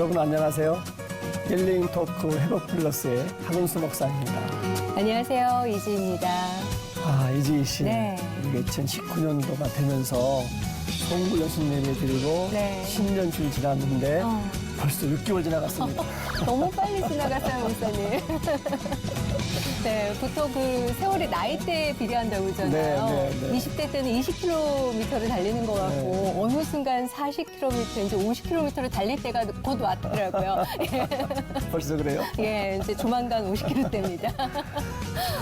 여러분 안녕하세요. 힐링 토크 회복 플러스의 박은수 목사입니다. 안녕하세요. 이지입니다. 이지희 씨. 네. 2019년도가 되면서 송구 연습 예배 드리고 네. 10년쯤 지났는데 벌써 6개월 지나갔습니다. 너무 빨리 지나갔어요, 목사님. 네, 보통 그 세월이 나이대에 비례한다고 그러잖아요. 네, 네, 네. 20대 때는 20km를 달리는 것 같고 네. 어느 순간 40km, 이제 50km를 달릴 때가 곧 왔더라고요. 벌써 그래요? 예, 이제 조만간 50km대입니다.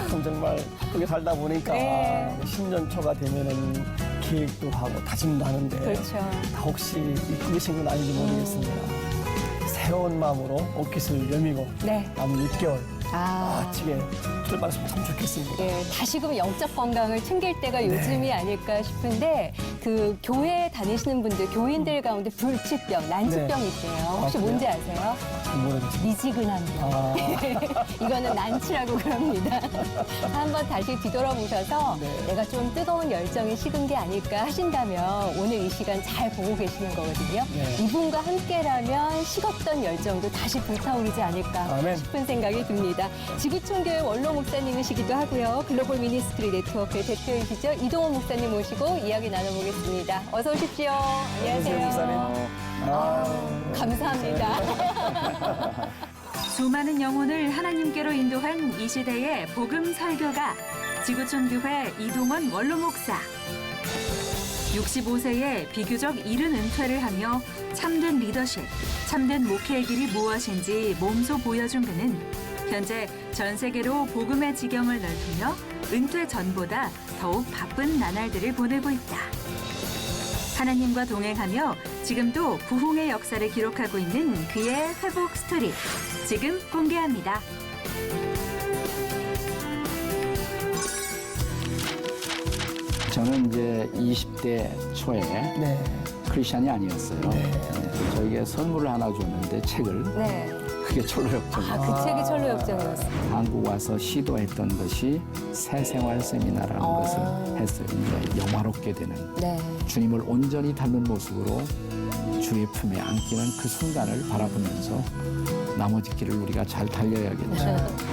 참 정말 바쁘게 살다 보니까 네. 10년 초가 되면은 계획도 하고 다짐도 하는데 그렇죠. 다 혹시 이끌으신 건 아닌지 모르겠습니다. 새로운 마음으로 옷깃을 여미고 네. 남은 6개월 아. 멋지게 출발했으면 참 좋겠습니다. 예, 다시금 영적 건강을 챙길 때가 요즘이 아닐까 싶은데 그 교회 다니시는 분들, 교인들 가운데 불치병, 난치병 네. 있대요. 혹시 그래요? 뭔지 아세요? 모르겠어요. 미지근한 병. 이거는 난치라고 그럽니다. 한번 다시 뒤돌아보셔서 네. 내가 좀 뜨거운 열정이 식은 게 아닐까 하신다면 오늘 이 시간 잘 보고 계시는 거거든요. 네. 이분과 함께라면 식었던 열정도 다시 불타오르지 않을까 아멘. 싶은 생각이 듭니다. 지구촌교회 원로 목사님이시기도 하고요. 글로벌 미니스트리 네트워크의 대표이시죠. 이동원 목사님 모시고 이야기 나눠보겠습니다. 어서 오십시오. 안녕하세요. 목사님. 감사합니다. 수많은 영혼을 하나님께로 인도한 이 시대의 복음 설교가 지구촌 교회 이동원 원로 목사. 65세에 비교적 이른 은퇴를 하며 참된 리더십, 참된 목회의 길이 무엇인지 몸소 보여준 그는 현재 전 세계로 복음의 지경을 넓히며 은퇴 전보다 더욱 바쁜 나날들을 보내고 있다. 하나님과 동행하며 지금도 부흥의 역사를 기록하고 있는 그의 회복 스토리 지금 공개합니다. 저는 이제 20대 초에 네. 크리스찬이 아니었어요. 저에게 선물을 하나 줬는데 책을 네. 그게 철로역정. 그 책이 철로역정이었어요. 한국 와서 시도했던 것이 새생활 세미나라는 것을 했어요. 이제 영화롭게 되는 네. 주님을 온전히 닮은 모습으로 주의 품에 안기는 그 순간을 바라보면서 나머지 길을 우리가 잘 달려야겠죠.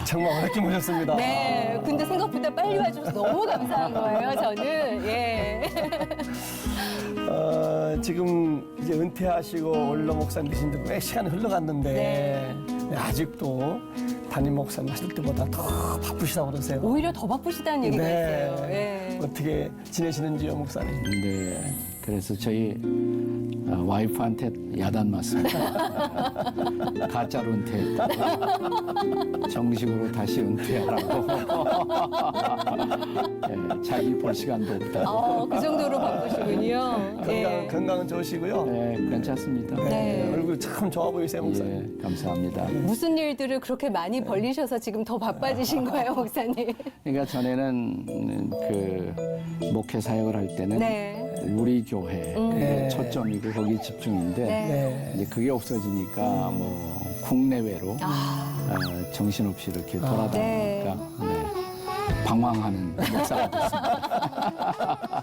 정말 어렵게 모셨습니다. 네. 근데 생각보다 빨리 와주셔서 너무 감사한 거예요, 저는. 예. 지금 이제 은퇴하시고 원로 목사님 되신 지 꽤 시간이 흘러갔는데 네. 아직도 담임 목사님 하실 때보다 더 바쁘시다고 그러세요. 오히려 더 바쁘시다는 얘기가 네. 있어요. 예. 어떻게 지내시는지요, 목사님? 네, 그래서 저희 와이프한테 야단 맞습니다. 가짜로 은퇴했다고. 정식으로 다시 은퇴하라고. 네, 자기 볼 시간도 없다고. 그 정도로 바쁘시군요. 예. 건강은 좋으시고요. 네, 괜찮습니다. 네. 얼굴 참 좋아 보이세요, 목사님. 예, 감사합니다. 무슨 일들을 그렇게 많이 벌리셔서 지금 더 바빠지신 거예요, 목사님? 그러니까 전에는 그 목회 사역을 할 때는 네. 우리 교회 네. 초점이고 거기 집중인데 네. 네. 이제 그게 없어지니까 뭐 국내외로 정신없이 이렇게 돌아다니니까 네. 방황하는 목사가 됐습니다.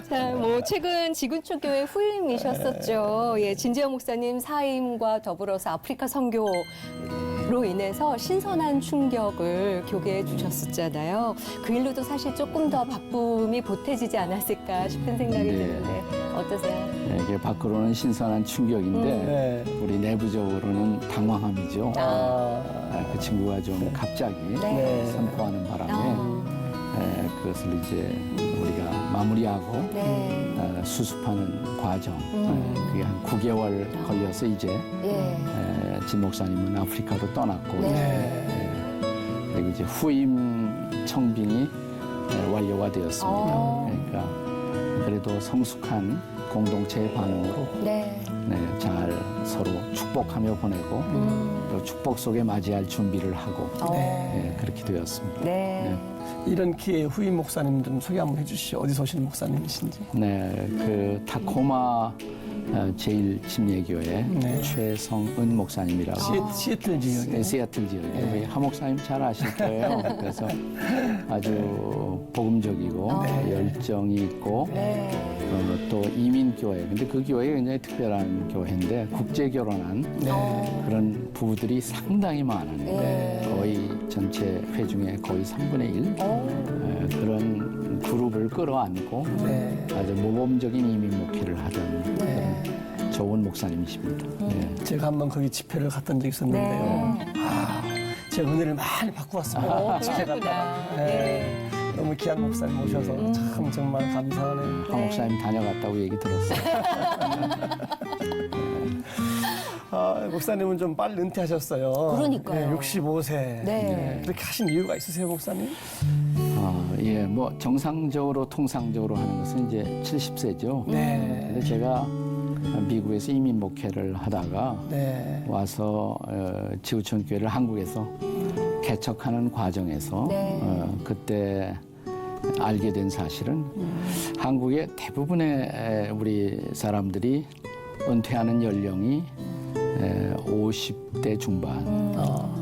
자, 뭐 최근 지구촌교회 후임이셨었죠. 예, 진재영 목사님 사임과 더불어서 아프리카 선교로 인해서 신선한 충격을 교계에 주셨었잖아요. 그 일로도 사실 조금 더 바쁨이 보태지지 않았을까 싶은 생각이 네. 드는데 어떠세요? 네, 이게 밖으로는 신선한 충격인데 네. 우리 내부적으로는 당황함이죠. 그 친구가 좀 갑자기 네. 선포하는 바람에 그것을 이제 우리가 마무리하고 네. 수습하는 과정. 그게 한 9개월 걸려서 이제 예. 진 목사님은 아프리카로 떠났고 네. 그리고 이제 후임 청빙이 완료가 되었습니다. 그러니까 그래도 성숙한 공동체의 반응으로 네. 잘 서로 축복하며 보내고 또 축복 속에 맞이할 준비를 하고 그렇게 되었습니다. 네. 이런 기회에 후임 목사님 좀 소개 한번 해주시죠. 어디서 오시는 목사님이신지. 네, 그 타코마 제1침례교회 네. 최성은 목사님이라고 시애틀 지역에. 네, 시애틀 지역에 우리 하 목사님 잘 아실 거예요. 그래서 아주 복음적이고 열정이 있고 또 이민교회. 근데 그 교회가 굉장히 특별한 교회인데 국제 결혼한 그런 부부들이 상당히 많은데 거의 전체 회 중에 거의 3분의 1 그런 그룹을 끌어안고 아주 모범적인 이민 목회를 하던 그런 좋은 목사님이십니다. 네. 제가 한번 거기 집회를 갔던 적이 있었는데요. 아, 제가 은혜를 많이 받고 왔습니다. 집회 갔다가. 네. 너무 귀한 목사님 모셔서 참 정말 감사하네요. 하 목사님 다녀갔다고 얘기 들었어요. 아, 목사님은 좀 빨리 은퇴하셨어요. 그러니까요. 65세. 네. 그렇게 하신 이유가 있으세요, 목사님? 예, 뭐 정상적으로 통상적으로 하는 것은 이제 70세죠. 네. 근데 제가 미국에서 이민 목회를 하다가 네. 와서 지구촌 교회를 한국에서 개척하는 과정에서 그때 알게 된 사실은 한국의 대부분의 우리 사람들이 은퇴하는 연령이 50대 중반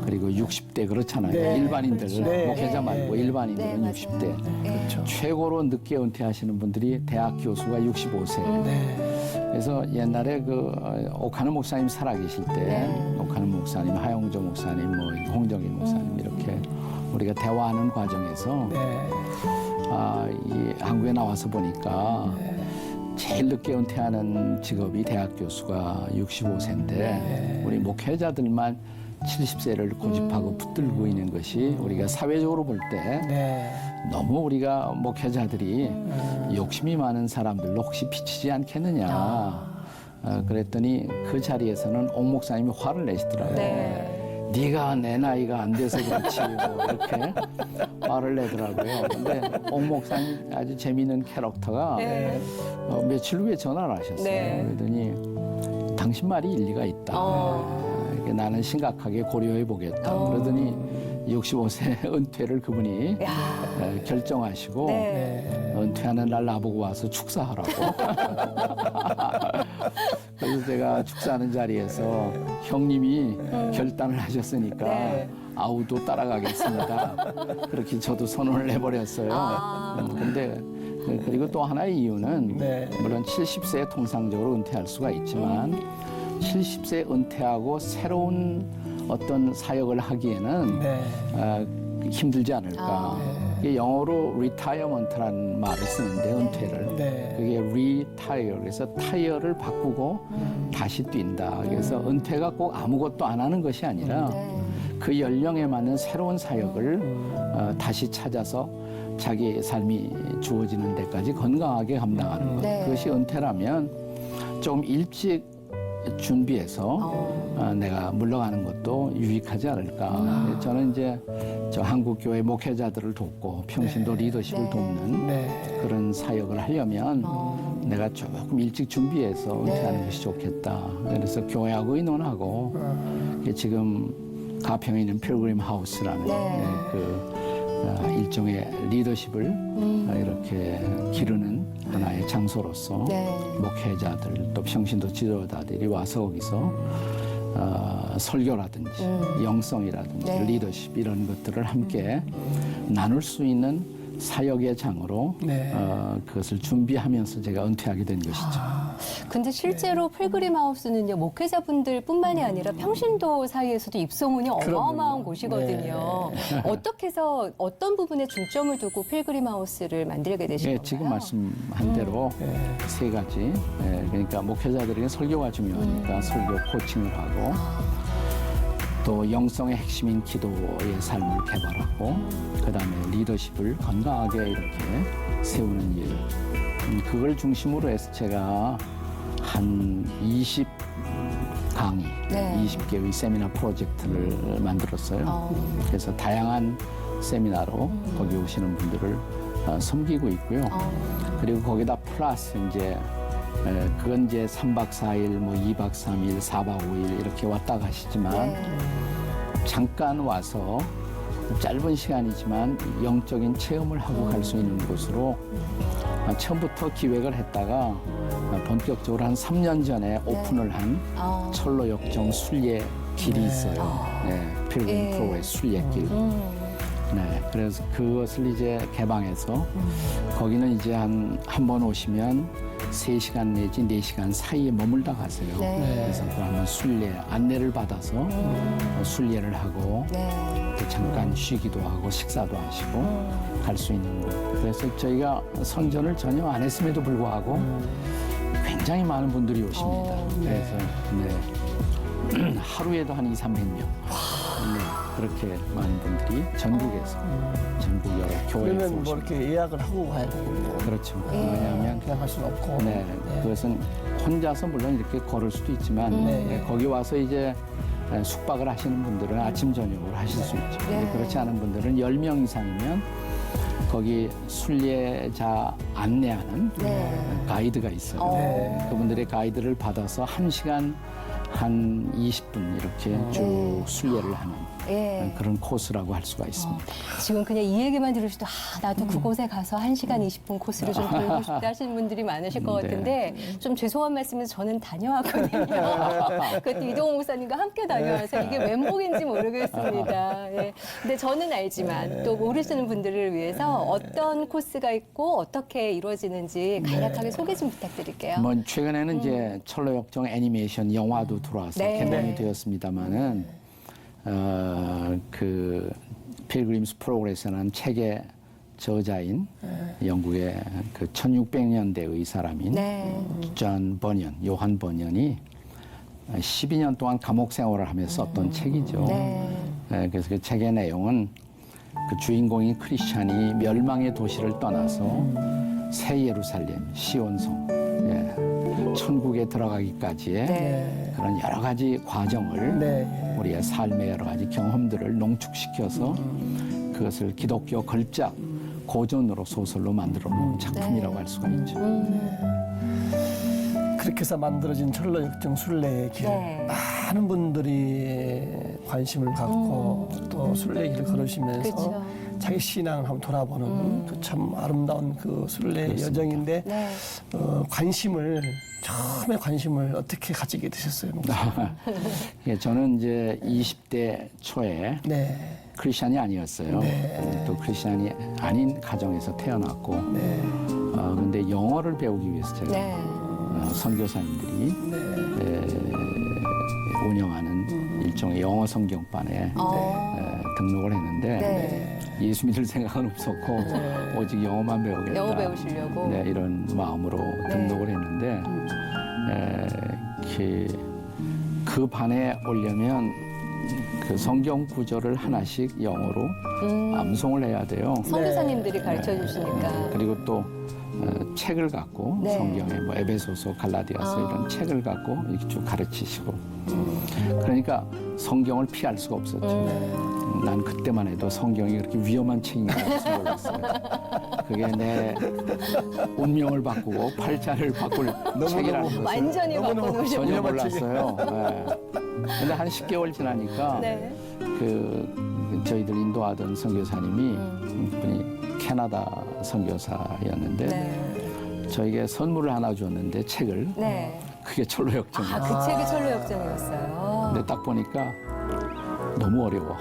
그리고 60대 그렇잖아요. 네. 일반인들 네. 목회자 말고 일반인들은 네, 60대. 그렇죠. 최고로 늦게 은퇴하시는 분들이 대학 교수가 65세. 네. 그래서 옛날에 그 오카노 목사님 살아계실 때 오카노 목사님, 하영조 목사님, 뭐 홍정일 목사님 이렇게 우리가 대화하는 과정에서 네. 이 한국에 나와서 보니까 제일 늦게 은퇴하는 직업이 대학 교수가 65세인데 우리 목회자들만 70세를 고집하고 붙들고 있는 것이 우리가 사회적으로 볼 때 네. 너무 우리가 목회자들이 욕심이 많은 사람들로 혹시 비치지 않겠느냐. 그랬더니 그 자리에서는 옥 목사님이 화를 내시더라고요. 네가 내 나이가 안 돼서 그렇지 뭐 이렇게 화를 내더라고요. 근데 옥 목사님 아주 재미있는 캐릭터가 며칠 후에 전화를 하셨어요. 그러더니 당신 말이 일리가 있다. 나는 심각하게 고려해 보겠다. 그러더니 65세 은퇴를 그분이 결정하시고 은퇴하는 날 나보고 와서 축사하라고. 그래서 제가 축사하는 자리에서 형님이 결단을 하셨으니까 아우도 따라가겠습니다. 그렇게 저도 선언을 해버렸어요. 근데 그리고 또 하나의 이유는 물론 70세에 통상적으로 은퇴할 수가 있지만 70세 은퇴하고 새로운 어떤 사역을 하기에는 힘들지 않을까. 이게 영어로 retirement라는 말을 쓰는데 은퇴를. 그게 retire 그래서 타이어를 바꾸고 다시 뛴다. 그래서 은퇴가 꼭 아무것도 안 하는 것이 아니라 그 연령에 맞는 새로운 사역을 다시 찾아서 자기의 삶이 주어지는 데까지 건강하게 감당하는 것. 그것이 은퇴라면 좀 일찍 준비해서 내가 물러가는 것도 유익하지 않을까. 저는 이제 저 한국 교회 목회자들을 돕고 평신도 리더십을 돕는 그런 사역을 하려면 내가 조금 일찍 준비해서 은퇴하는 것이 좋겠다. 그래서 교회하고 의논하고 지금 가평에 있는 필그림 하우스라는 그 일종의 리더십을 이렇게 기르는 하나의 장소로서 목회자들 또 평신도 지도자들이 와서 거기서 설교라든지 영성이라든지 리더십 이런 것들을 함께 나눌 수 있는 사역의 장으로 그것을 준비하면서 제가 은퇴하게 된 것이죠. 근데 실제로 필그림 하우스는요, 목회자분들뿐만이 아니라 평신도 사이에서도 입소문이 어마어마한 곳이거든요. 어떻게 해서 어떤 부분에 중점을 두고 필그림 하우스를 만들게 되신 건가요? 지금 말씀한 대로 세 가지. 그러니까 목회자들에게 설교가 중요하니까 설교 코칭을 하고 또 영성의 핵심인 기도의 삶을 개발하고 그다음에 리더십을 건강하게 이렇게 세우는 일. 그걸 중심으로 해서 제가 한 20 강의, 20개의 세미나 프로젝트를 만들었어요. 그래서 다양한 세미나로 거기 오시는 분들을 섬기고 있고요. 그리고 거기다 플러스 이제 그건 이제 3박 4일, 뭐 2박 3일, 4박 5일 이렇게 왔다 가시지만 잠깐 와서 짧은 시간이지만 영적인 체험을 하고 갈 수 있는 곳으로 처음부터 기획을 했다가 본격적으로 한 3년 전에 오픈을 한 철로역정 순례 길이 있어요. 네, 필그림 프로그레스 순례길. 네, 그래서 그것을 이제 개방해서 거기는 이제 한 번 오시면 3시간 내지 4시간 사이에 머물다 가세요. 그래서 또 한번 순례 안내를 받아서 순례를 하고 또 잠깐 쉬기도 하고 식사도 하시고 갈 수 있는 곳. 그래서 저희가 선전을 전혀 안 했음에도 불구하고 굉장히 많은 분들이 오십니다. 그래서 네. 하루에도 한 200~300명. 네, 그렇게 많은 분들이 전국에서 전국 여러 교회에서 그러면 뭐 오십니다. 이렇게 예약을 하고 가야 되군요. 그렇죠. 왜냐하면 그냥 갈 수는 없고. 네, 그것은 혼자서 물론 이렇게 걸을 수도 있지만 네, 거기 와서 이제 숙박을 하시는 분들은 아침 저녁을 하실 수 있죠. 근데 그렇지 않은 분들은 10명 이상이면 거기 순례자 안내하는 가이드가 있어요. 그분들의 가이드를 받아서 1시간 한 20분 이렇게 쭉 순례를 하는 그런 코스라고 할 수가 있습니다. 지금 그냥 이 얘기만 들으셔도 나도 그곳에 가서 1시간 20분 코스를 좀 돌고 싶다 하시는 분들이 많으실 것 같은데 좀 죄송한 말씀에서 저는 다녀왔거든요. 그것도 이동호 목사님과 함께 다녀와서 이게 웬복인지 모르겠습니다. 예. 근데 저는 알지만 또 모르시는 분들을 위해서 어떤 코스가 있고 어떻게 이루어지는지 간략하게 소개 좀 부탁드릴게요. 뭐 최근에는 이제 철로역정 애니메이션 영화도 들어와서 개봉이 되었습니다만은 그 필그림스 프로그레스라는 책의 저자인 영국의 그 1600년대의 사람인 존 버년, 요한 버년이 12년 동안 감옥 생활을 하면서 썼던 책이죠. 그래서 그 책의 내용은 그 주인공인 크리스찬이 멸망의 도시를 떠나서 새 예루살렘, 시온성, 천국에 들어가기까지의 그런 여러 가지 과정을 우리의 삶의 여러 가지 경험들을 농축시켜서 그것을 기독교 걸작 고전으로 소설로 만들어 놓은 작품이라고 할 수가 있죠. 그렇게 해서 만들어진 철로역정 순례의 길. 많은 분들이 관심을 갖고 또 순례길을 걸으시면서 자기 신앙을 한번 돌아보는 그 참 아름다운 그 순례 여정인데 처음에 관심을 어떻게 가지게 되셨어요? 예, 저는 이제 20대 초에 크리스찬이 아니었어요. 또 크리스찬이 아닌 가정에서 태어났고 그런데 영어를 배우기 위해서 제가 선교사님들이 운영하는 일종의 영어 성경반에 등록을 했는데 예수 믿을 생각은 없었고 오직 영어만 배우겠다. 영어 배우시려고. 이런 마음으로 등록을 했는데 그 반에 오려면 그 성경 구절을 하나씩 영어로 암송을 해야 돼요. 선교사님들이 가르쳐 주시니까. 그리고 또 책을 갖고 성경에 뭐 에베소서, 갈라디아서 이런 책을 갖고 이렇게 쭉 가르치시고 그러니까 성경을 피할 수가 없었죠. 난 그때만 해도 성경이 그렇게 위험한 책인가 줄 몰랐어요. 그게 내 운명을 바꾸고 팔자를 바꿀 책이라는 것을 완전히 바꿔놓으셨네요. 전혀 몰랐어요. 근데 한 10개월 지나니까 그 저희들 인도하던 선교사님이 그분이 캐나다 선교사였는데 저에게 선물을 하나 줬는데 책을 그게 철로역정이었어요. 그 책이 철로역정이었어요. 근데 딱 보니까 너무 어려워.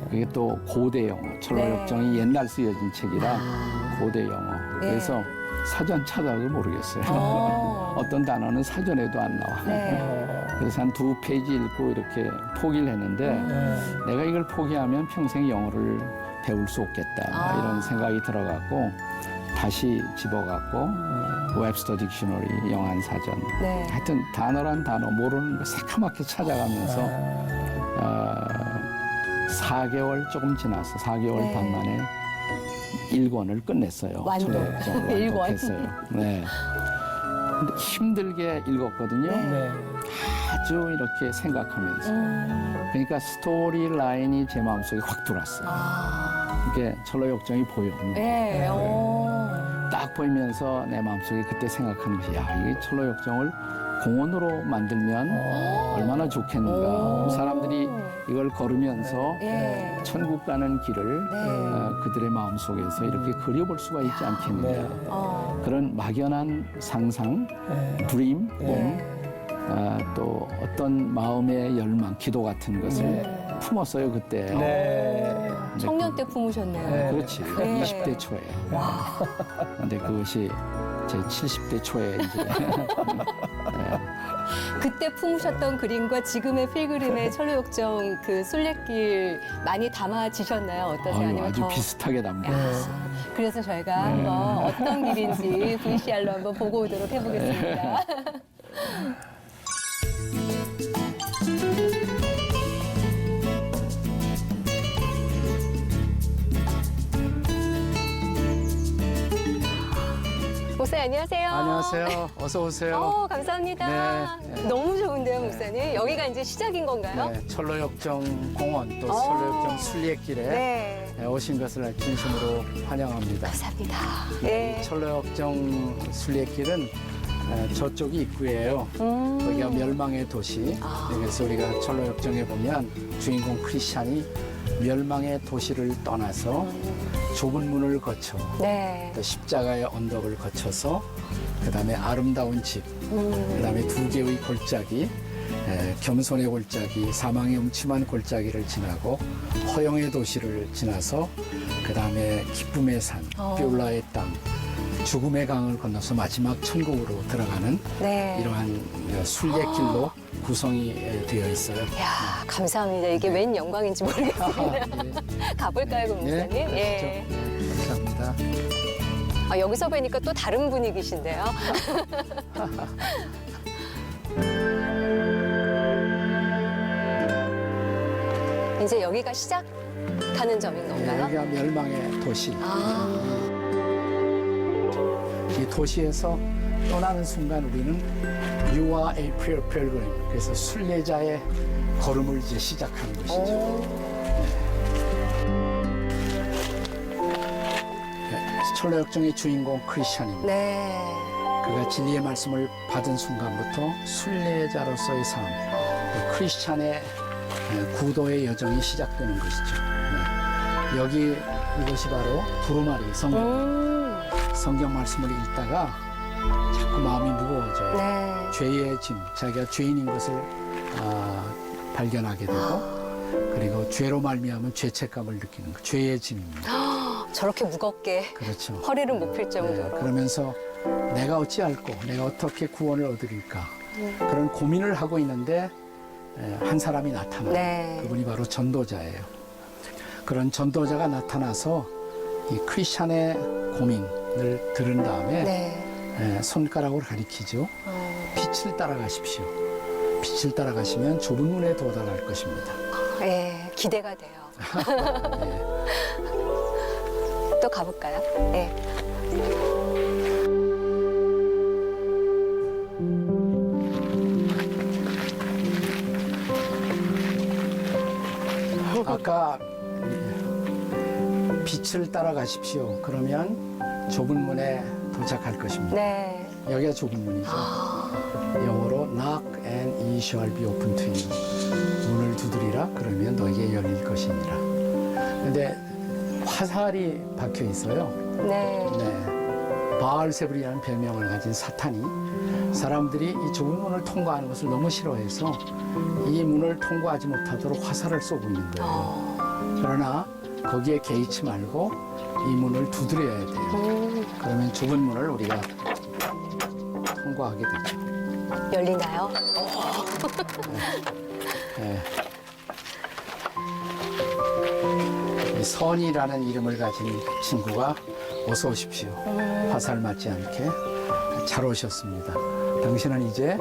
그게 또 고대 영어. 철로역정이 옛날 쓰여진 책이라 고대 영어. 그래서 사전 찾아도 모르겠어요. 어떤 단어는 사전에도 안 나와. 그래서 한 2페이지 읽고 이렇게 포기를 했는데 내가 이걸 포기하면 평생 영어를 배울 수 없겠다. 이런 생각이 들어갖고 다시 집어갖고 웹스터 딕셔너리 영한 사전. 하여튼 단어란 단어 모르는 거 새카맣게 찾아가면서 4개월 조금 지나서 4개월 반 만에 1권을 끝냈어요. 완독했어요. 네. 근데 힘들게 읽었거든요. 아주 이렇게 생각하면서. 그러니까 스토리 라인이 제 마음속에 확 들어왔어요. 이게 철로역정이 보여. 딱 딱 보이면서 내 마음속에 그때 생각하는 것이 야, 이 철로역정을 공원으로 만들면 얼마나 좋겠는가. 사람들이 이걸 걸으면서 예. 천국 가는 길을 그들의 마음속에서 이렇게 그려볼 수가 있지 않겠는가. 그런 막연한 상상, 드림, 꿈, 또 어떤 마음의 열망, 기도 같은 것을 품었어요, 그때. 네. 청년 때 품으셨네요. 그렇지. 네. 20대 초에. 근데 그것이 제 70대 초에 이제 그때 품으셨던 그림과 지금의 필그림의 철로역정 그 순례길 많이 담아지셨나요? 어떠세요? 아니면 아주 더... 비슷하게 담겨. 그래서 저희가 한번 어떤 길인지 VCR로 한번 보고 오도록 해보겠습니다. 목사님 안녕하세요. 안녕하세요. 어서 오세요. 감사합니다. 네. 너무 좋은데요, 목사님. 여기가 이제 시작인 건가요? 네, 철로역정 공원 또 철로역정 순례길에 네. 오신 것을 진심으로 환영합니다. 감사합니다. 이 네. 철로역정 순례길은 저쪽이 입구예요. 거기가 멸망의 도시. 그래서 우리가 철로역정에 보면 주인공 크리스찬이 멸망의 도시를 떠나서 좁은 문을 거쳐 네. 또 십자가의 언덕을 거쳐서 그다음에 아름다운 집, 그다음에 두 개의 골짜기, 겸손의 골짜기, 사망의 음침한 골짜기를 지나고 허영의 도시를 지나서 그다음에 기쁨의 산, 뷰라의 땅, 죽음의 강을 건너서 마지막 천국으로 들어가는 네. 이러한 순례길로 구성이 되어 있어요. 이야, 감사합니다. 이게 웬 영광인지 모르겠습니다. 네. 가볼까요, 그럼 목사님? 네, 예. 가시죠. 네, 감사합니다. 여기서 뵈니까 또 다른 분위기신데요. 이제 여기가 시작하는 점인 건가요? 여기가 멸망의 도시. 이 도시에서 떠나는 순간 우리는 You are a pilgrim. 그래서 순례자의 걸음을 이제 시작하는 것이죠. 철로역정의 주인공 크리스찬입니다. 네. 그가 진리의 말씀을 받은 순간부터 순례자로서의 삶, 크리스찬의 구도의 여정이 시작되는 것이죠. 네. 여기 이것이 바로 두루마리 성경 말씀을 읽다가 자꾸 마음이 무거워져요. 네. 죄의 짐, 자기가 죄인인 것을 발견하게 되고 그리고 죄로 말미암은 죄책감을 느끼는 거, 죄의 짐입니다. 저렇게 무겁게 그렇죠. 허리를 못 필 정도로. 네, 그러면서 내가 어찌할꼬, 내가 어떻게 구원을 얻으릴까 그런 고민을 하고 있는데 한 사람이 나타나요. 네. 그분이 바로 전도자예요. 그런 전도자가 나타나서 이 크리스찬의 고민을 들은 다음에 네. 손가락으로 가리키죠. 빛을 따라가십시오. 빛을 따라가시면 좁은 문에 도달할 것입니다. 네, 기대가 돼요. 또 가볼까요? 네. 아까 빛을 따라가십시오. 그러면 좁은 문에 도착할 것입니다. 네. 여기가 좁은 문이죠. 영어로 knock and it shall be open to you. 문을 두드리라 그러면 너에게 열릴 것이니라. 근데 화살이 박혀 있어요. 네. 네. 바알세불이라는 별명을 가진 사탄이 사람들이 이 좁은 문을 통과하는 것을 너무 싫어해서 이 문을 통과하지 못하도록 화살을 쏘고 있는 거예요. 그러나 거기에 개의치 말고 이 문을 두드려야 돼요. 그러면 좁은 문을 우리가 통과하게 되죠. 열리나요? 네. 이 선이라는 이름을 가진 친구가 어서 오십시오. 화살 맞지 않게 잘 오셨습니다. 당신은 이제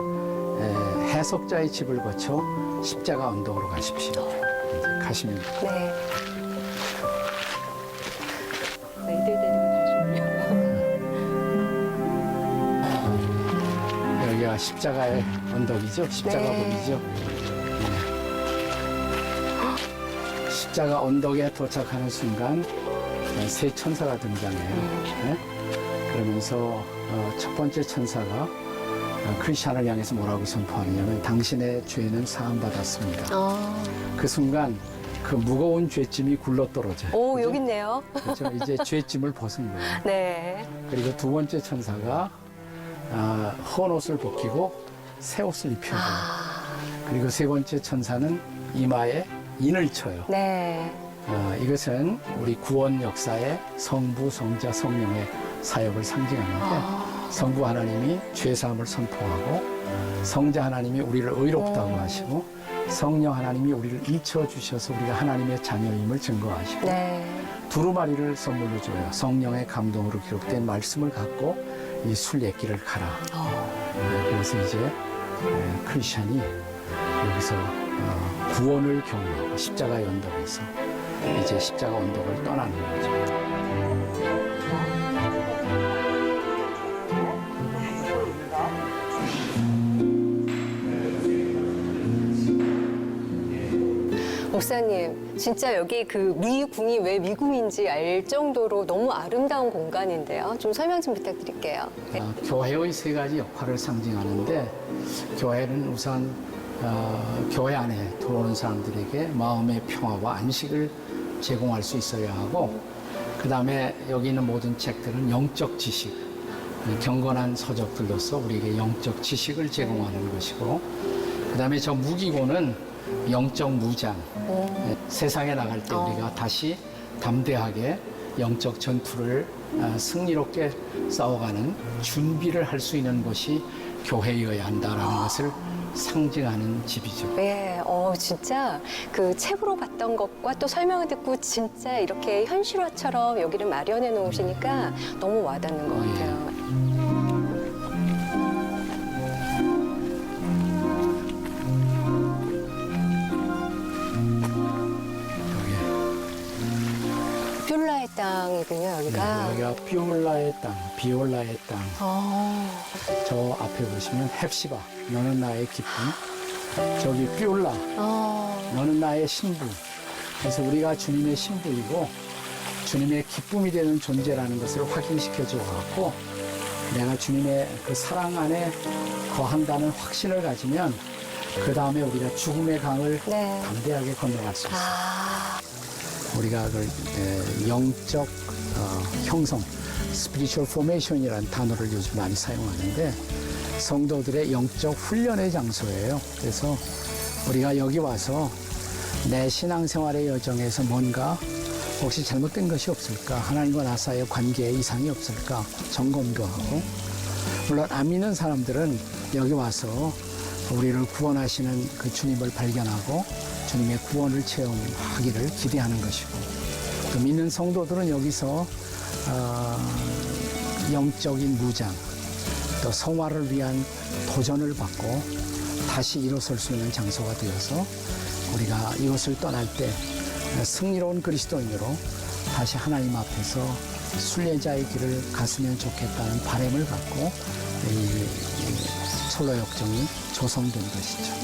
해석자의 집을 거쳐 십자가 언덕으로 가십시오. 이제 가시면 돼요. 네. 애들 데리고 가시고요. 여기가 십자가의 언덕이죠. 십자가 네. 문이죠. 십자가 언덕에 도착하는 순간 새 천사가 등장해요. 네? 그러면서 첫 번째 천사가 크리스찬을 향해서 뭐라고 선포하느냐면 당신의 죄는 사함받았습니다. 그 순간 그 무거운 죄짐이 굴러떨어져요. 오, 그죠? 여기 있네요. 그렇죠. 이제 죄짐을 벗은 거예요. 네. 그리고 두 번째 천사가 헌 옷을 벗기고 새 옷을 입혀요. 그리고 세 번째 천사는 이마에 인을 쳐요. 네. 이것은 우리 구원 역사의 성부, 성자, 성령의 사역을 상징하는데 성부 하나님이 죄사함을 선포하고 성자 하나님이 우리를 의롭다고 하시고 성령 하나님이 우리를 잊혀주셔서 우리가 하나님의 자녀임을 증거하시고 네. 두루마리를 선물로 줘요. 성령의 감동으로 기록된 말씀을 갖고 이 순례길을 가라. 그래서 이제 크리스찬이 여기서 구원을 경험하고 십자가의 언덕에서 이제 십자가 언덕을 떠나는 거죠. 목사님, 진짜 여기 그 미궁이 왜 미궁인지 알 정도로 너무 아름다운 공간인데요. 좀 설명 좀 부탁드릴게요. 네. 교회의 세 가지 역할을 상징하는데 교회는 우선 교회 안에 들어오는 사람들에게 마음의 평화와 안식을 제공할 수 있어야 하고 그 다음에 여기 있는 모든 책들은 영적 지식, 경건한 서적들로서 우리에게 영적 지식을 제공하는 것이고 그 다음에 저 무기고는 영적 무장, 세상에 나갈 때 우리가 다시 담대하게 영적 전투를 승리롭게 싸워가는 준비를 할 수 있는 것이 교회여야 한다라는 것을 상징하는 집이죠. 네, 진짜 그 책으로 봤던 것과 또 설명을 듣고 진짜 이렇게 현실화처럼 여기를 마련해 놓으시니까 너무 와닿는 것 같아요. 뷰라의 땅이군요, 여기가. 네, 여기가 비올라의 땅, 비올라의 땅. 저 앞에 보시면 헵시바, 너는 나의 기쁨. 저기 비올라, 너는 나의 신부. 그래서 우리가 주님의 신부이고 주님의 기쁨이 되는 존재라는 것을 확인시켜 주어갖고 내가 주님의 그 사랑 안에 거한다는 확신을 가지면 그 다음에 우리가 죽음의 강을 네. 담대하게 건너갈 수 있어요. 우리가 그걸 영적 형성, spiritual formation이라는 단어를 요즘 많이 사용하는데 성도들의 영적 훈련의 장소예요. 그래서 우리가 여기 와서 내 신앙생활의 여정에서 뭔가 혹시 잘못된 것이 없을까? 하나님과 나 사이의 관계에 이상이 없을까? 점검도 하고 물론 안 믿는 사람들은 여기 와서 우리를 구원하시는 그 주님을 발견하고 주님의 구원을 체험하기를 기대하는 것이고 또 믿는 성도들은 여기서 영적인 무장 또 성화를 위한 도전을 받고 다시 일어설 수 있는 장소가 되어서 우리가 이곳을 떠날 때 승리로운 그리스도인으로 다시 하나님 앞에서 순례자의 길을 갔으면 좋겠다는 바람을 갖고 이 철로 역정이 조성된 것이죠.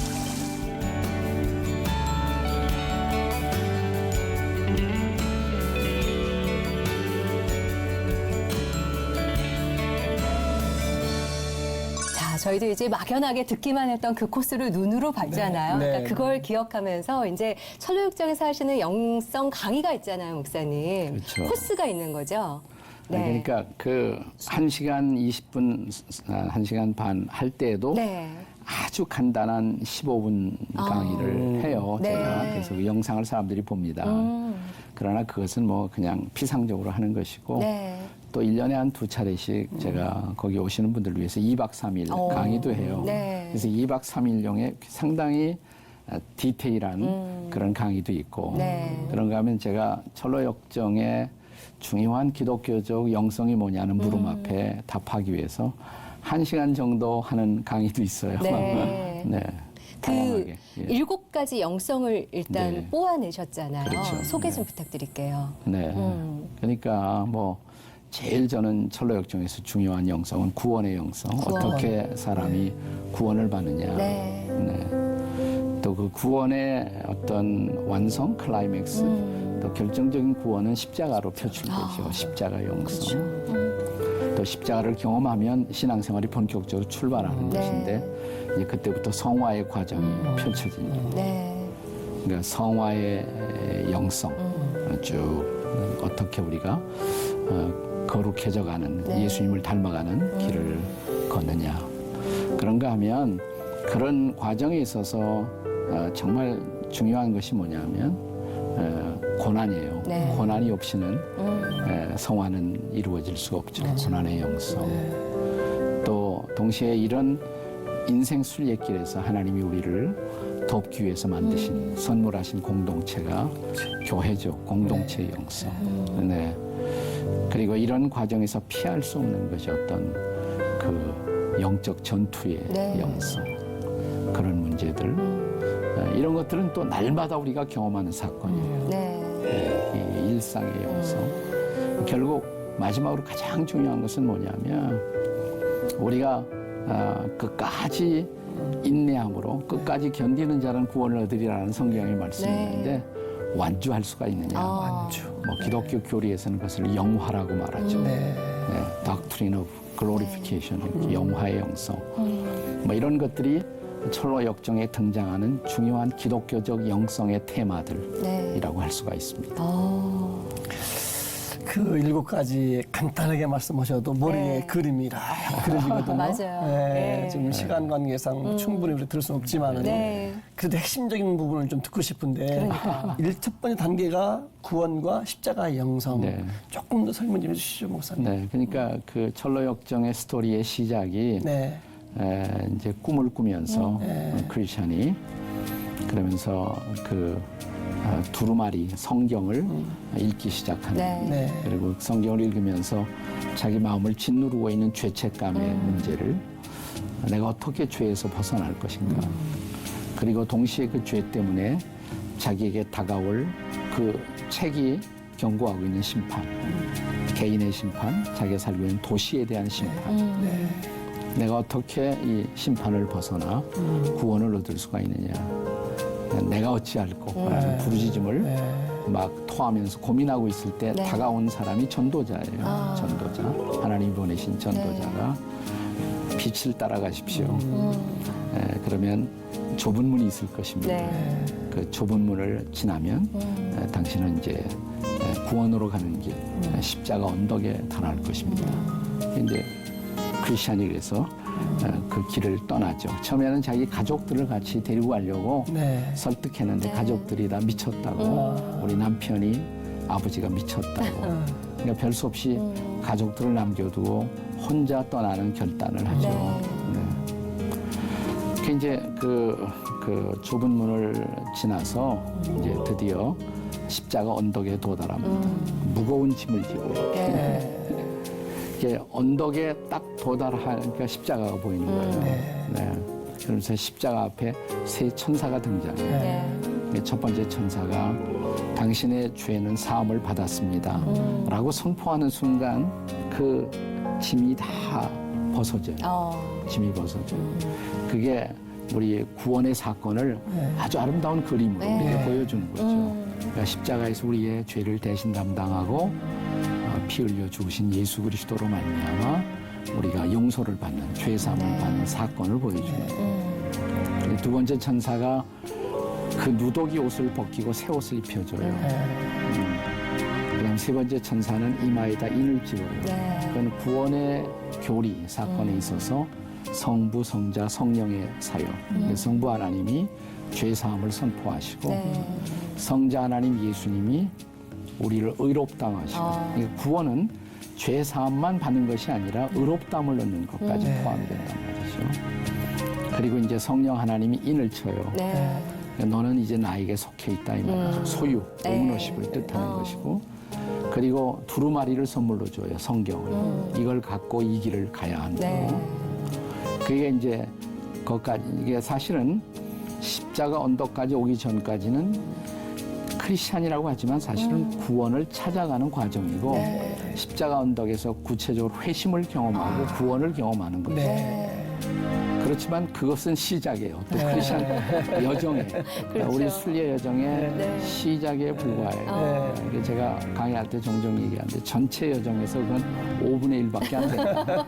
저희도 이제 막연하게 듣기만 했던 그 코스를 눈으로 봤잖아요. 네. 그러니까 그걸 기억하면서 이제 철로육정에서 하시는 영성 강의가 있잖아요, 목사님. 그렇죠. 코스가 있는 거죠. 네. 그러니까 그 1시간 20분, 1시간 반 할 때에도 네. 아주 간단한 15분 강의를 해요. 네. 제가. 그래서 그 영상을 사람들이 봅니다. 그러나 그것은 뭐 그냥 피상적으로 하는 것이고 네. 또 1년에 한 2차례씩 제가 거기 오시는 분들을 위해서 2박 3일 강의도 해요. 네. 그래서 2박 3일용의 상당히 디테일한 그런 강의도 있고 네. 그런가 하면 제가 철로 역정의 중요한 기독교적 영성이 뭐냐는 물음 앞에 답하기 위해서 1시간 정도 하는 강의도 있어요. 네. 네. 그 다양하게. 예. 7가지 영성을 일단 네. 뽑아내셨잖아요. 그렇죠. 소개 네. 좀 부탁드릴게요. 네. 그러니까 뭐 제일 저는 철로 역정에서 중요한 영성은 구원의 영성. 구원. 어떻게 사람이 구원을 받느냐. 네. 또 그 구원의 어떤 완성, 클라이맥스, 또 결정적인 구원은 십자가로 표출되죠. 십자가 영성. 또 십자가를 경험하면 신앙생활이 본격적으로 출발하는 네. 것인데 이제 그때부터 성화의 과정이 펼쳐집니다. 네. 그러니까 성화의 영성 쭉 어떻게 우리가 거룩해져가는 네. 예수님을 닮아가는 길을 걷느냐. 그런가 하면 그런 과정에 있어서 정말 중요한 것이 뭐냐면 고난이에요. 네. 고난이 없이는 성화는 이루어질 수가 없죠. 고난의 영성. 또 동시에 이런 인생 순례길에서 하나님이 우리를 돕기 위해서 만드신 선물하신 공동체가 교회죠. 공동체의 영성. 네. 그리고 이런 과정에서 피할 수 없는 것이 어떤 그 영적 전투의 네. 영성. 그런 문제들. 이런 것들은 또 날마다 우리가 경험하는 사건이에요. 네. 이 일상의 영성. 결국 마지막으로 가장 중요한 것은 뭐냐면 우리가 끝까지 인내함으로 끝까지 견디는 자는 구원을 얻으리라는 성경의 말씀이 네. 있는데 완주할 수가 있느냐. 완주. 뭐 기독교 교리에서는 그것을 영화라고 말하죠. 네. Doctrine of Glorification, 영화의 영성. 뭐 이런 것들이 철로 역정에 등장하는 중요한 기독교적 영성의 테마들이라고 할 수가 있습니다. 그 7가지 간단하게 말씀하셔도 머리에 네. 그림이 다 그려지거든요. 맞아요. 네, 네. 지금 시간 관계상 충분히 우리 들을 수는 없지만은 네. 그래도 핵심적인 부분을 좀 듣고 싶은데 첫 번째 단계가 구원과 십자가의 영성. 네. 조금 더 설명 좀 해주시죠, 목사님. 네, 그러니까 그 철로 역정의 스토리의 시작이 네. 이제 꿈을 꾸면서 크리스찬이 그러면서 그 두루마리 성경을 읽기 시작하는 네. 네. 그리고 성경을 읽으면서 자기 마음을 짓누르고 있는 죄책감의 문제를 내가 어떻게 죄에서 벗어날 것인가 그리고 동시에 그 죄 때문에 자기에게 다가올 그 책이 경고하고 있는 심판 개인의 심판 자기가 살고 있는 도시에 대한 심판 내가 어떻게 이 심판을 벗어나 구원을 얻을 수가 있느냐 내가 어찌할꼬 라는 부르짖음을 막 토하면서 고민하고 있을 때 네. 다가온 사람이 전도자예요. 전도자. 하나님이 보내신 전도자가 빛을 따라가십시오. 그러면 좁은 문이 있을 것입니다. 네. 그 좁은 문을 지나면 당신은 이제 구원으로 가는 길, 십자가 언덕에 달할 것입니다. 이제 크리스찬이 그래서 그 길을 떠나죠. 처음에는 자기 가족들을 같이 데리고 가려고 네. 설득했는데 가족들이 다 미쳤다고 우리 남편이 아버지가 미쳤다고 그러니까 별 수 없이 가족들을 남겨두고 혼자 떠나는 결단을 하죠. 네. 이제 그 좁은 문을 지나서 이제 드디어 십자가 언덕에 도달합니다. 무거운 짐을 지고 이렇게 언덕에 딱 도달하니까 십자가가 보이는 거예요. 네. 그러면서 십자가 앞에 세 천사가 등장해요. 네. 첫 번째 천사가 당신의 죄는 사함을 받았습니다. 라고 선포하는 순간 그 짐이 다 벗어져요. 짐이 벗어져요. 그게 우리 구원의 사건을 아주 아름다운 그림으로 우리에게 보여주는 거죠. 그러니까 십자가에서 우리의 죄를 대신 담당하고 피 흘려 죽으신 예수 그리스도로 말미암아 우리가 용서를 받는 죄 사함을 받는 사건을 보여주는 거예요. 두 번째 천사가 그 누더기 옷을 벗기고 새 옷을 입혀줘요. 그다음 세 번째 천사는 이마에다 인을 찍어요. 그건 구원의 교리 사건에 있어서 성부, 성자, 성령의 사역. 성부 하나님이 죄 사함을 선포하시고 성자 하나님 예수님이 우리를 의롭다하시고 구원은 죄 사함만 받는 것이 아니라 의롭다함을 얻는 것까지 포함된단 말이죠. 그리고 이제 성령 하나님이 인을 쳐요. 너는 이제 나에게 속해 있다 이 말이죠. 소유, 오너십을 뜻하는 것이고 그리고 두루마리를 선물로 줘요. 성경을. 이걸 갖고 이 길을 가야 한다고. 그게 이제 거기까지 이게 사실은 십자가 언덕까지 오기 전까지는 크리스찬이라고 하지만 사실은 구원을 찾아가는 과정이고 십자가 언덕에서 구체적으로 회심을 경험하고 구원을 경험하는 거죠. 그렇지만 그것은 시작이에요. 또 크리스천 여정에 우리 순례 여정의 네. 시작에 불과해요. 그래서 제가 강의할 때 종종 얘기하는데 전체 여정에서 그건 5분의 1밖에 안 된다.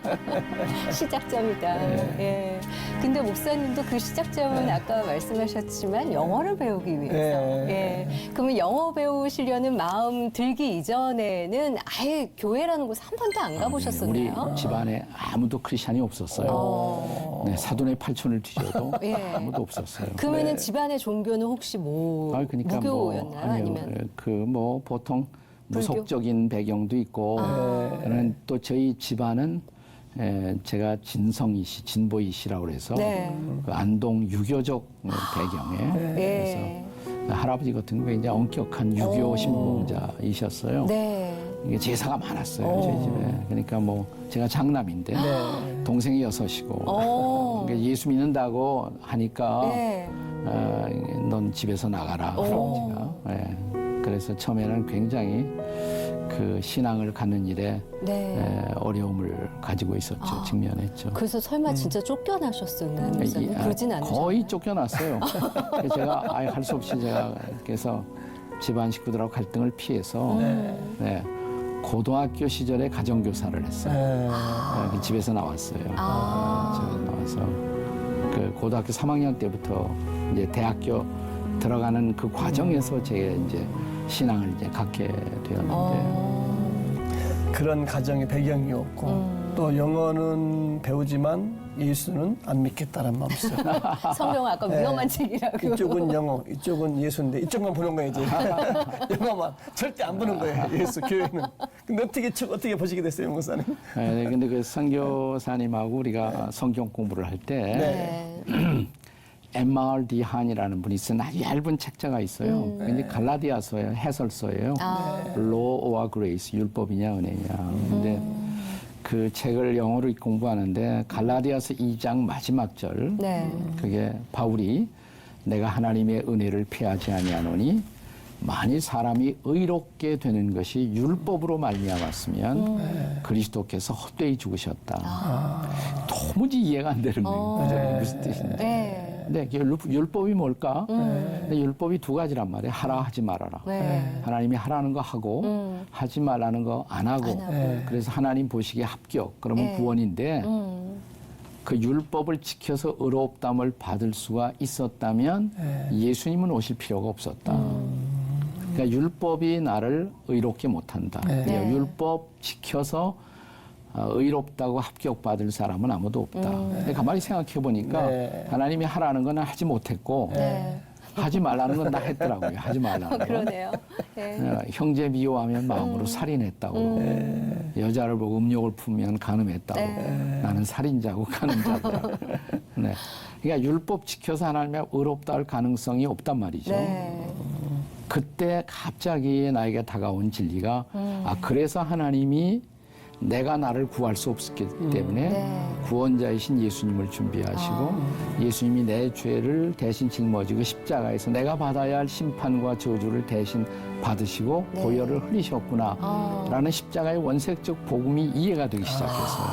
시작점이다. 예. 근데 목사님도 그 시작점은 아까 말씀하셨지만 영어를 배우기 위해서. 예. 그러면 영어 배우시려는 마음 들기 이전에는 아예 교회라는 곳 한 번도 안 가보셨었나요? 우리 집안에 아무도 크리스천이 없었어요. 네, 사돈의 팔촌을 뒤져도 예. 아무도 없었어요. 그러면은 집안의 종교는 혹시 그러니까 무교였나요? 아니면 그 보통 무속적인 배경도 있고 그는 또 저희 집안은 제가 진보이시라고 그래서 네. 그 안동 유교적 배경에 예. 그래서 할아버지 같은 경우에 이제 엄격한 유교 신봉자이셨어요. 네. 이게 제사가 많았어요 저희 집에. 그러니까 제가 장남인데 동생이 6이고 그러니까 예수 믿는다고 하니까 네. 넌 집에서 나가라 할아버지가. 예. 그래서 처음에는 굉장히 그 신앙을 갖는 일에 네. 어려움을 가지고 있었죠. 직면했죠. 그래서 설마 진짜 쫓겨나셨었나요? 목사님? 그러진 않으셨나요? 거의 쫓겨났어요. 그래서 제가 아예 할 수 없이 제가 그래서 집안 식구들하고 갈등을 피해서 네, 고등학교 시절에 가정교사를 했어요. 집에서 나왔어요. 집에서 나와서 그 고등학교 3학년 때부터 이제 대학교 들어가는 그 과정에서 제가 이제 신앙을 이제 갖게 되었는데 그런 가정의 배경이 없고 또 영어는 배우지만 예수는 안 믿겠다는 마음이죠. 성경 아까 위험한 책이라고. 이쪽은 영어, 이쪽은 예수인데 이쪽만 보는 거예요 이제. 영어만 절대 안 보는 거예요 예수 교회는. 근데 어떻게 보시게 됐어요 목사님? 네, 근데 그 선교사님하고 우리가 성경 공부를 할 때 M.R.D. 한이라는 분이 쓴 아주 얇은 책자가 있어요. 근데 갈라디아서의 해설서예요. Law와 Grace, 율법이냐 은혜냐. 근데 그 책을 영어로 공부하는데 갈라디아서 2장 마지막 절, 네. 그게 바울이 내가 하나님의 은혜를 피하지 아니하노니 만일 사람이 의롭게 되는 것이 율법으로 말미암았으면 그리스도께서 헛되이 죽으셨다. 도무지 이해가 안 되는 거예요. 그죠? 무슨 뜻인지. 네. 근데 율법이 뭘까? 근데 율법이 두 가지란 말이에요. 하라 하지 말아라. 네. 하나님이 하라는 거 하고 하지 말라는 거 안 하고. 그래서 하나님 보시기에 합격. 그러면 구원인데 그 율법을 지켜서 의롭담을 받을 수가 있었다면 예수님은 오실 필요가 없었다. 그러니까 율법이 나를 의롭게 못한다. 그러니까 율법 지켜서 의롭다고 합격받을 사람은 아무도 없다. 근데 가만히 생각해 보니까 하나님이 하라는 건 하지 못했고 하지 말라는 건 나 했더라고요. 하지 말라는 건. 그러네요. 네. 형제 미워하면 마음으로 살인했다고. 여자를 보고 음욕을 품으면 간음했다고. 나는 살인자고 간음자다. 네. 그러니까 율법 지켜서 하나님의 의롭다 할 가능성이 없단 말이죠. 네. 그때 갑자기 나에게 다가온 진리가 그래서 하나님이 내가 나를 구할 수 없었기 때문에 구원자이신 예수님을 준비하시고 예수님이 내 죄를 대신 짊어지고 십자가에서 내가 받아야 할 심판과 저주를 대신 받으시고 보혈을 흘리셨구나 라는 십자가의 원색적 복음이 이해가 되기 시작했어요.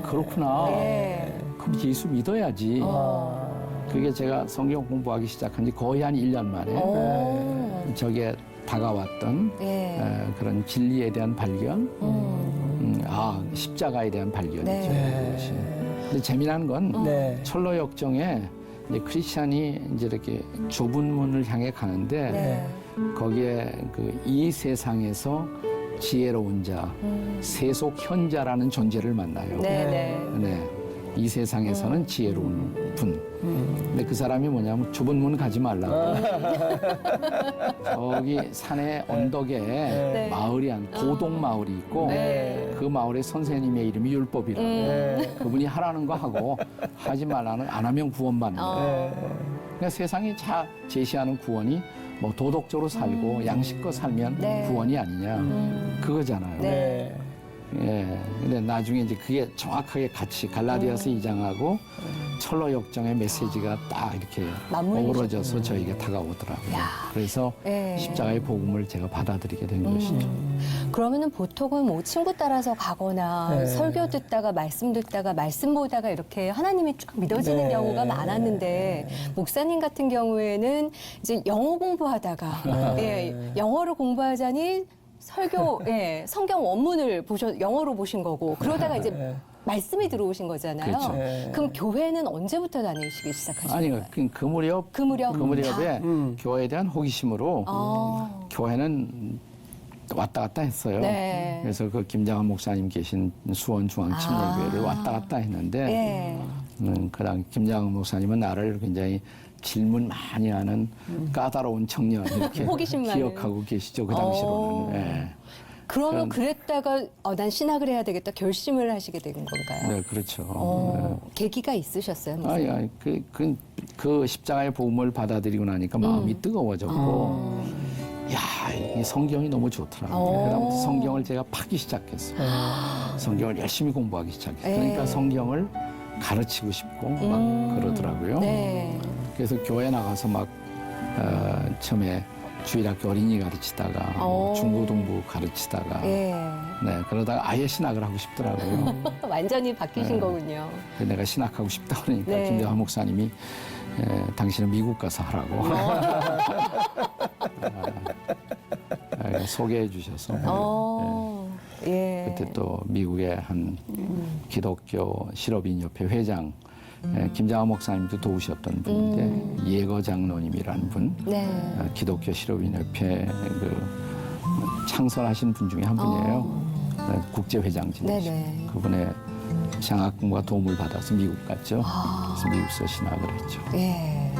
그렇구나. 그럼 예수 믿어야지. 그게 제가 성경 공부하기 시작한 지 거의 한 1년 만에 저게 다가왔던 그런 진리에 대한 발견, 십자가에 대한 발견이죠. 그것이. 근데 재미난 건 철로 역정에 이제 크리스찬이 이제 이렇게 좁은 문을 향해 가는데 거기에 그 이 세상에서 지혜로운 자, 세속현자라는 존재를 만나요. 이 세상에서는 지혜로운 분. 근데 그 사람이 뭐냐면 좁은 문 가지 말라고. 저기 산의 언덕에 마을이 도동 마을이 있고 그 마을의 선생님의 이름이 율법이라고. 그분이 하라는 거 하고 하지 말라는 안 하면 구원받는 거예요. 그러니까 세상이 제시하는 구원이 뭐 도덕적으로 살고 양식껏 살면 구원이 아니냐 그거잖아요. 예. 근데 나중에 이제 그게 정확하게 같이 갈라디아서 2장하고 철로 역정의 메시지가 딱 이렇게 맞물리셨군요. 어우러져서 저에게 다가오더라고요. 그래서 예. 십자가의 복음을 제가 받아들이게 된 것이죠. 그러면은 보통은 뭐 친구 따라서 가거나 네. 설교 듣다가 말씀 듣다가 말씀 보다가 이렇게 하나님이 쭉 믿어지는 네. 경우가 많았는데 목사님 같은 경우에는 이제 영어 공부하다가 예, 영어를 공부하자니 설교 예, 성경 원문을 영어로 보신 거고 그러다가 이제 네. 말씀이 들어오신 거잖아요. 그렇죠. 네. 그럼 교회는 언제부터 다니시기 시작하신 아니요, 거예요? 그 무렵 그 무렵? 에 교회에 대한 호기심으로 아, 교회는 왔다 갔다 했어요. 네. 그래서 그 김장한 목사님 계신 수원 중앙침례교회를 왔다 갔다 했는데 예. 그랑 김장한 목사님은 나를 굉장히 질문 많이 하는 까다로운 청년 이렇게 호기심 많은. 기억하고 계시죠 그 당시로는. 예. 그러면 그랬다가 난 신학을 해야 되겠다 결심을 하시게 된 건가요? 네, 그렇죠. 계기가 있으셨어요? 네. 목사님? 아니, 그 십자가의 복음을 받아들이고 나니까 마음이 뜨거워졌고, 야, 이 성경이 너무 좋더라고요. 그다음부터 성경을 제가 파기 시작했어요. 성경을 열심히 공부하기 시작했어요. 그러니까 성경을 가르치고 싶고 막 그러더라고요. 네. 그래서 교회 나가서 막 처음에 주일학교 어린이 가르치다가 중고등부 가르치다가 예. 네, 그러다가 아예 신학을 하고 싶더라고요. 완전히 바뀌신 거군요. 그래서 내가 신학하고 싶다 그러니까 네. 김대환 목사님이 당신은 미국 가서 하라고 소개해 주셔서 예. 그때 또 미국의 한 기독교 실업인 협회 회장 김장하 목사님도 도우셨던 분인데 예거 장로님이라는 분 네. 기독교 실업인 협회 그 창설하신 분 중에 한 분이에요. 국제 회장진이시고 네네. 그분의 장학금과 도움을 받아서 미국 갔죠. 그래서 미국에서 신학을 했죠. 예.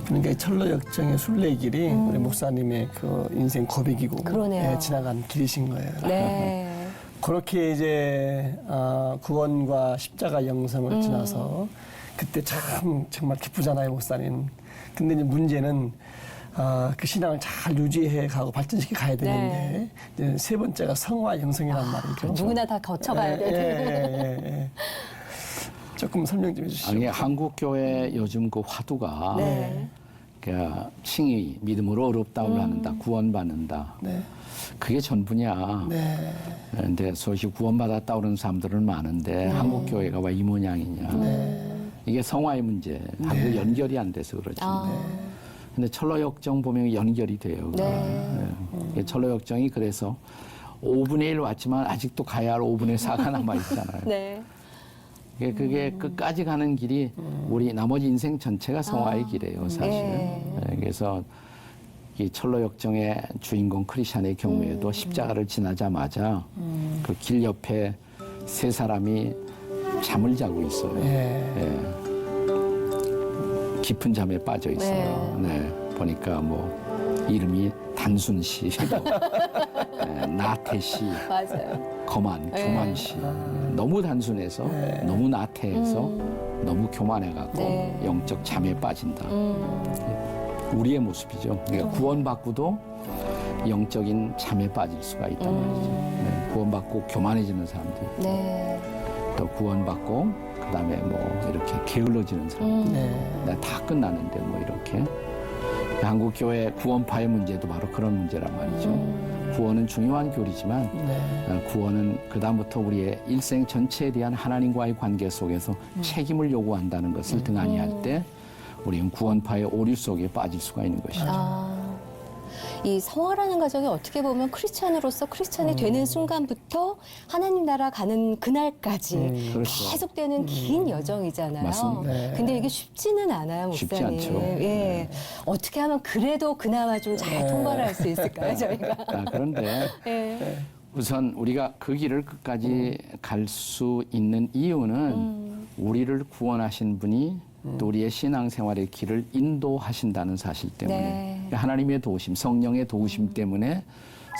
그러니까 이 철로 역정의 순례길이 우리 목사님의 그 인생 고백이고 그러네요. 예, 지나간 길이신 거예요. 네. 그렇게 이제 구원과 십자가 영성을 지나서 그때 참 정말 기쁘잖아요, 목사님. 근데 이제 문제는 그 신앙을 잘 유지해 가고 발전시켜 가야 되는데 이제 세 번째가 성화 영성이란 말이죠. 누구나 다 거쳐가야 되는. 예. 조금 설명 좀 해주시죠. 아니 한국 교회 요즘 그 화두가 네. 그 칭의 믿음으로 어렵다고 하는다 구원받는다. 네. 그게 전부냐. 네. 근데 소위 구원받았다 그러는 사람들은 많은데 한국 교회가 왜 이 모양이냐. 이게 성화의 문제하고 연결이 안 돼서 그렇지. 근데 철로 역정 보면 연결이 돼요. 네. 철로 역정이 그래서 5분의 1 왔지만 아직도 가야 할 5분의 4가 남아 있잖아요. 네. 그게 끝까지 가는 길이 우리 나머지 인생 전체가 성화의 길이에요, 사실은. 네, 그래서 이 철로 역정의 주인공 크리스찬의 경우에도 십자가를 지나자마자 그 길 옆에 세 사람이 잠을 자고 있어요. 예. 깊은 잠에 빠져 있어요. 네. 보니까 뭐 이름이 단순 씨, 나태 씨, 맞아요. 교만 씨. 너무 단순해서 너무 나태해서 너무 교만해갖고 영적 잠에 빠진다. 우리의 모습이죠. 그러니까 구원받고도 영적인 잠에 빠질 수가 있단 말이죠. 네, 구원받고 교만해지는 사람도 있고 네. 또 구원받고 그다음에 뭐 이렇게 게을러지는 사람도 있고 다 끝났는데 뭐 이렇게 한국 교회 구원파의 문제도 바로 그런 문제란 말이죠. 구원은 중요한 교리지만 구원은 그다음부터 우리의 일생 전체에 대한 하나님과의 관계 속에서 책임을 요구한다는 것을 등한히 할 때 우리는 구원파의 오류 속에 빠질 수가 있는 것이죠. 이 성화라는 과정이 어떻게 보면 크리스찬으로서 크리스찬이 되는 순간부터 하나님 나라 가는 그날까지 그렇죠. 계속되는 긴 여정이잖아요. 맞습니다. 근데 이게 쉽지는 않아요, 쉽지 목사님. 않죠. 예. 어떻게 하면 그래도 그나마 좀 잘 통과를 할 수 있을까요, 저희가? 그런데 예. 우선 우리가 그 길을 끝까지 갈 수 있는 이유는 우리를 구원하신 분이 또 우리의 신앙생활의 길을 인도하신다는 사실 때문에 하나님의 도우심, 성령의 도우심 때문에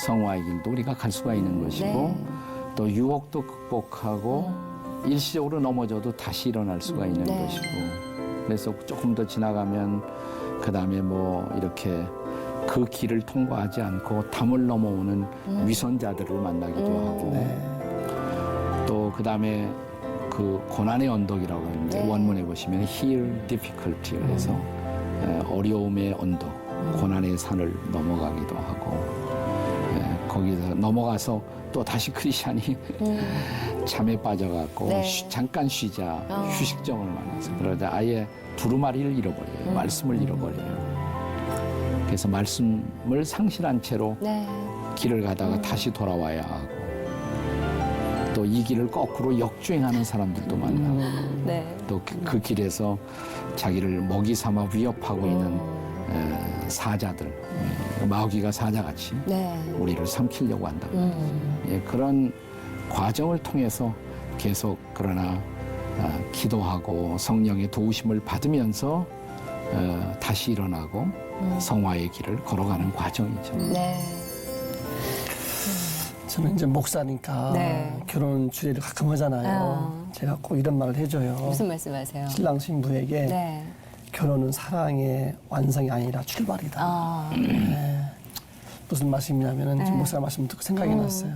성화의 길도 우리가 갈 수가 있는 것이고 또 유혹도 극복하고 일시적으로 넘어져도 다시 일어날 수가 있는 것이고 그래서 조금 더 지나가면 그다음에 뭐 이렇게 그 길을 통과하지 않고 담을 넘어오는 위선자들을 만나기도 하고 또 그다음에 그 고난의 언덕이라고 하는데 네. 원문에 보시면 heal difficulty 그래서 어려움의 언덕, 고난의 산을 넘어가기도 하고 거기서 넘어가서 또 다시 크리스찬이 잠에 빠져갖고 네. 잠깐 쉬자 휴식점을 만나서 그러다 아예 두루마리를 잃어버려요. 말씀을 잃어버려요. 그래서 말씀을 상실한 채로 네. 길을 가다가 다시 돌아와야 하고 또 이 길을 거꾸로 역주행하는 사람들도 만나고 네. 또 그 길에서 자기를 먹이 삼아 위협하고 있는 사자들, 마귀가 사자같이 네. 우리를 삼키려고 한다. 예, 그런 과정을 통해서 계속 그러나 기도하고 성령의 도우심을 받으면서 다시 일어나고 성화의 길을 걸어가는 과정이죠. 네. 저는 이제 목사니까 네. 결혼 주례를 가끔 하잖아요. 제가 꼭 이런 말을 해줘요. 무슨 말씀하세요? 신랑 신부에게 네. 결혼은 사랑의 완성이 아니라 출발이다. 아. 네. 무슨 말씀이냐면은 지금 목사 말씀 듣고 생각이 났어요.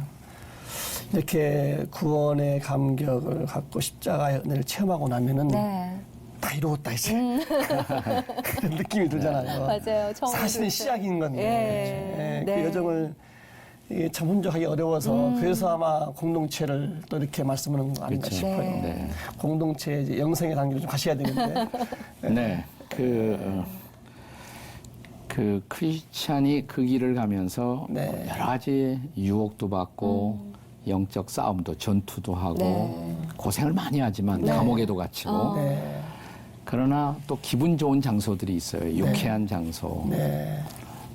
이렇게 구원의 감격을 갖고 십자가의 은혜를 체험하고 나면은 네. 다 이루었다 이제 그런 느낌이 들잖아요. 맞아요. 처음에 사실은 그랬죠. 시작인 건데 예. 그 네. 여정을 이게 참 혼자하기 어려워서 그래서 아마 공동체를 또 이렇게 말씀하는 거 아닌가 그렇죠. 싶어요. 네. 공동체 이제 영성의 단계를 좀 가셔야 되는데. 네, 그 크리스찬이 그 길을 가면서 네. 여러 가지 유혹도 받고 영적 싸움도 전투도 하고 네. 고생을 많이 하지만 감옥에도 갇히고 네. 그러나 또 기분 좋은 장소들이 있어요. 유쾌한 장소. 네.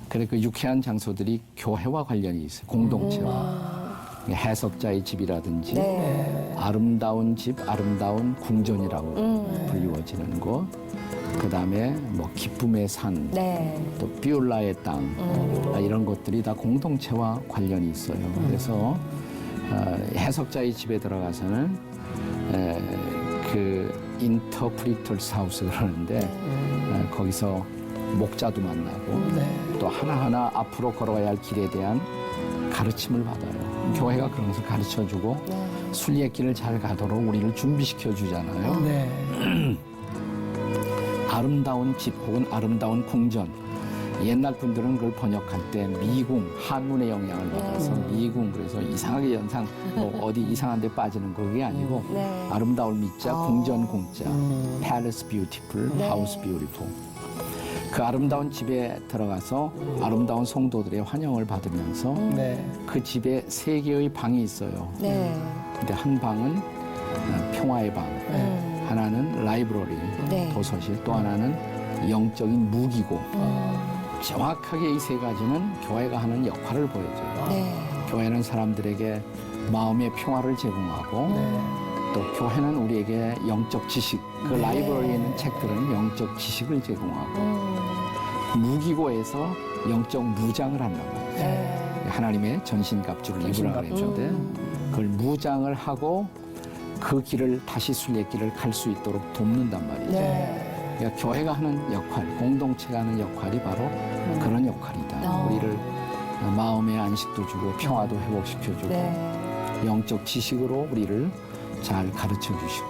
그래 그 유쾌한 장소들이 교회와 관련이 있어요. 공동체와. 해석자의 집이라든지 네. 아름다운 집, 아름다운 궁전이라고 불리워지는 곳. 그다음에 뭐 기쁨의 산, 네. 또 비올라의 땅 이런 것들이 다 공동체와 관련이 있어요. 그래서 해석자의 집에 들어가서는 그 인터프리터스 하우스 그러는데 거기서 목자도 만나고 네. 또 하나하나 앞으로 걸어가야 할 길에 대한 가르침을 받아요. 교회가 그런 것을 가르쳐주고 순리의 길을 잘 가도록 우리를 준비시켜 주잖아요. 네. 아름다운 집 혹은 아름다운 궁전. 옛날 분들은 그걸 번역할 때 미궁, 한문의 영향을 받아서 미궁, 그래서 이상하게 연상, 뭐 어디 이상한 데 빠지는 그게 아니고 네. 아름다울 미자, 궁전 공자, palace beautiful, house beautiful. 그 아름다운 집에 들어가서 아름다운 성도들의 환영을 받으면서 네. 그 집에 3개의 방이 있어요. 네. 근데 한 방은 평화의 방, 하나는 라이브러리, 네. 도서실, 또 하나는 영적인 무기고. 정확하게 이 3가지는 교회가 하는 역할을 보여줘요. 네. 교회는 사람들에게 마음의 평화를 제공하고 또 교회는 우리에게 영적 지식, 그 라이브러리에 있는 책들은 영적 지식을 제공하고 무기고에서 영적 무장을 한단 말이에요. 네. 하나님의 전신갑주를 입으라 그랬는데 그걸 무장을 하고 그 길을 다시 순례 길을 갈 수 있도록 돕는단 말이죠. 네. 그러니까 교회가 하는 역할, 공동체가 하는 역할이 바로 그런 역할이다. 우리를 마음의 안식도 주고 평화도 회복시켜주고 네. 영적 지식으로 우리를 잘 가르쳐 주시고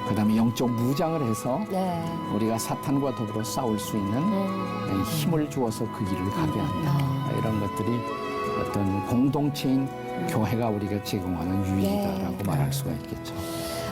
그다음에 영적 무장을 해서 네. 우리가 사탄과 더불어 싸울 수 있는 힘을 주어서 그 길을 가게 한다. 이런 것들이 어떤 공동체인 교회가 우리가 제공하는 유익이다라고 네. 말할 수가 있겠죠.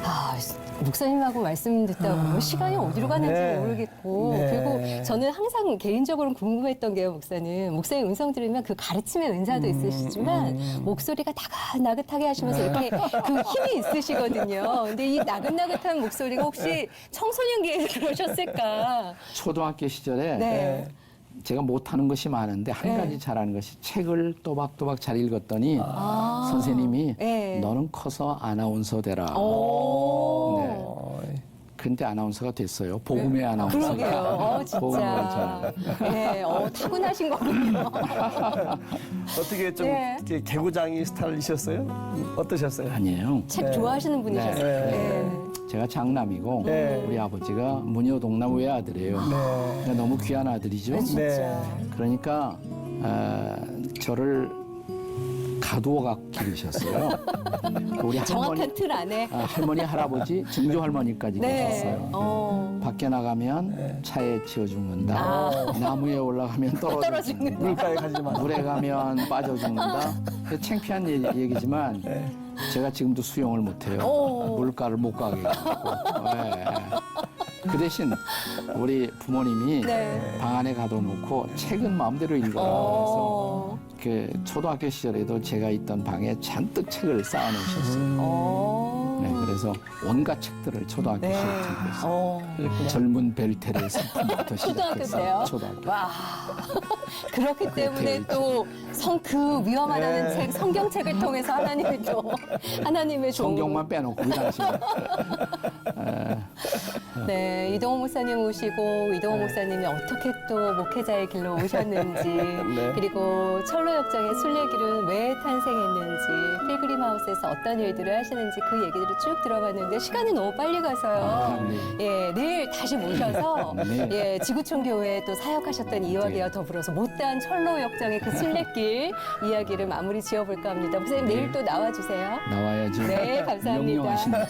아, 목사님하고 말씀 듣다 보면 시간이 어디로 가는지 네. 모르겠고 네. 그리고 저는 항상 개인적으로 궁금했던 게요, 목사님 음성 들으면 그 가르침의 은사도 있으시지만 목소리가 나긋나긋하게 하시면서 이렇게 그 힘이 있으시거든요. 근데 이 나긋나긋한 목소리가 혹시 청소년기에 그러셨을까? 초등학교 시절에 네. 제가 못하는 것이 많은데 한 가지 잘하는 것이 책을 또박또박 잘 읽었더니 선생님이 네. 너는 커서 아나운서 되라. 오. 네. 근데 아나운서가 됐어요. 복음의 아나운서가. 그러게요. 복음의 진짜. 네, 타고나신 거군요. 어떻게 좀 네. 이렇게 개구장이 스타일이셨어요? 어떠셨어요? 아니에요. 책 좋아하시는 분이셨어요. 네. 네. 제가 장남이고 네. 우리 아버지가 무녀동남 외아들이에요. 그러니까 너무 귀한 아들이죠. 네. 그러니까 저를 가도가 기르셨어요. 우리 정확한 틀 안에. 할머니, 할아버지, 증조 할머니까지 계셨어요. 밖에 나가면 차에 치여 죽는다. 나무에 올라가면 떨어져 죽는다. 물가에 가지 마. 물에 가면 빠져 죽는다. 창피한 얘기지만 제가 지금도 수영을 못해요. 물가를 못 가게 해가지고. 그 대신 우리 부모님이 방 안에 가둬놓고 책은 마음대로 읽어라 해서 그 초등학교 시절에도 제가 있던 방에 잔뜩 책을 쌓아놓으셨어요. 네, 그래서 온갖 책들을 초등학교 시절부터 읽었어요. 젊은 벨테르 상품부터 초등학교 시작해서 때요? 초등학교. 와. 그렇기 때문에 또 그 위험하다는 책, 성경책을 통해서 하나님이 또 하나님의 좋은 성경만 빼놓고 그 당시에. 네, 이동호 목사님 오시고 이동호 목사님이 어떻게 또 목회자의 길로 오셨는지 그리고 철로역정의 순례길은 왜 탄생했는지 필그림 하우스에서 어떤 일들을 하시는지 그 얘기들을 쭉 들어봤는데 시간이 너무 빨리 가서요. 예, 내일 다시 모셔서 예, 지구촌 교회에 또 사역하셨던 이야기와 더불어서 못다한 철로역정의 그 순례길 이야기를 마무리 지어볼까 합니다. 목사님 내일 또 나와주세요. 나와야죠. 네, 감사합니다. 명령하시니까.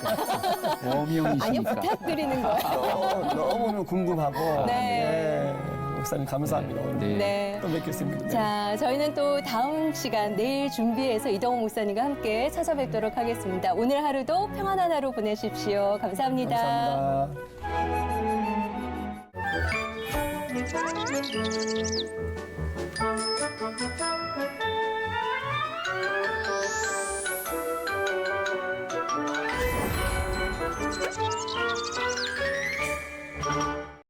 어명이시니까. 아니요, 부탁드리는 거예요. 너무 궁금하고. 네. 목사님 감사합니다. 오늘 네. 또 뵙겠습니다. 자, 저희는 또 다음 시간 내일 준비해서 이동호 목사님과 함께 찾아뵙도록 하겠습니다. 오늘 하루도 평안한 하루 보내십시오. 감사합니다. 감사합니다.